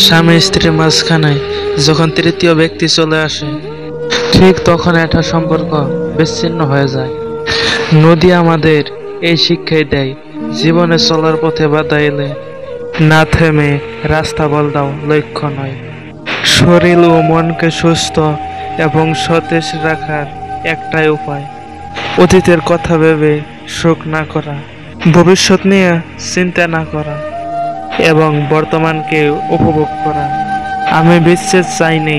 স্বামী স্ত্রীর মাঝখানে যখন তৃতীয় ব্যক্তি চলে আসে, ঠিক তখন একটা সম্পর্ক বিচ্ছিন্ন হয়ে যায়। নদী আমাদের এই শিক্ষাই দেয়, জীবনে চলার পথে বাধা এলে না থেমে রাস্তা বদলাও, লক্ষ্য নয়। শরীর ও মনকে সুস্থ এবং সতেজ রাখার একটাই উপায়, অতীতের কথা ভেবে শোক না করা, ভবিষ্যৎ নিয়ে চিন্তা না করা এবং বর্তমানকে উপভোগ করা। আমি বিচ্ছেদ চাইনি,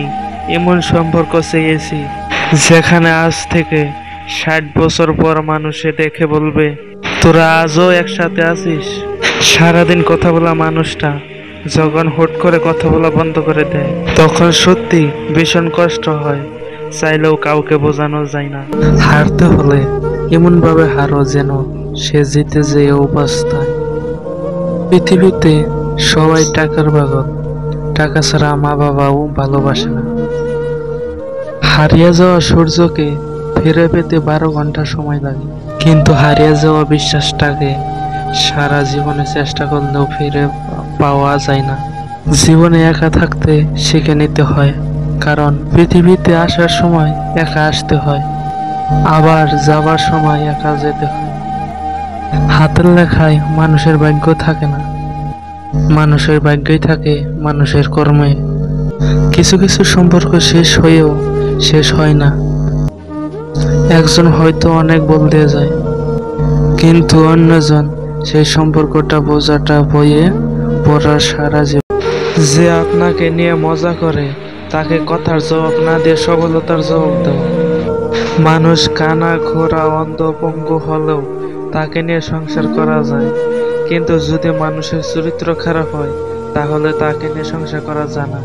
এমন সম্পর্ক চেয়েছি যেখানে আজ থেকে 60 বছর পর মানুষে দেখে বলবে, তোরা আজও একসাথে আছিস। সারাদিন কথা বলা মানুষটা যখন হুট করে কথা বলা বন্ধ করে দেয়, তখন সত্যি ভীষণ কষ্ট হয়, চাইলেও কাউকে বোঝানো যায় না। হারতে হলে এমন ভাবে হারো যেন সে জিতে যেয়ে অবস্থায়। পৃথিবীতে সবাই টাকার পাগল, টাকা ছাড়া মা বাবাও ভালোবাসে না। হারিয়ে যাওয়া সূর্যকে ফিরে পেতে 12 ঘন্টা সময় লাগে, কিন্তু হারিয়ে যাওয়া বিশ্বাসটাকে সারা জীবনে চেষ্টা করলেও ফিরে পাওয়া যায় না। জীবনে একা থাকতে শিখে নিতে হয়, কারণ পৃথিবীতে আসার সময় একা আসতে হয়, আবার যাবার সময় একা যেতে হয়। হাতের লেখায় মানুষের ভাগ্য থাকে না, মানুষের ভাগ্যই থাকে মানুষের কর্মে। কিছু কিছু সম্পর্ক শেষ হয়েও শেষ হয় না। একজন হয়তো অনেক বলতে যায়, কিন্তু অন্যজন সেই সম্পর্কটা বোঝাটা বইয়ে পড়ার সারা জীবন। যে আপনাকে নিয়ে মজা করে তাকে কথার জবাব না দিয়ে সফলতার জবাব দাও। মানুষ কানা ঘোড়া অন্ধ পঙ্গু হলেও তাকে নিয়ে সংসার করা যায়, কিন্তু যদি মানুষের চরিত্র খারাপ হয় তাহলে তাকে নিয়ে সংসার করা যায় না।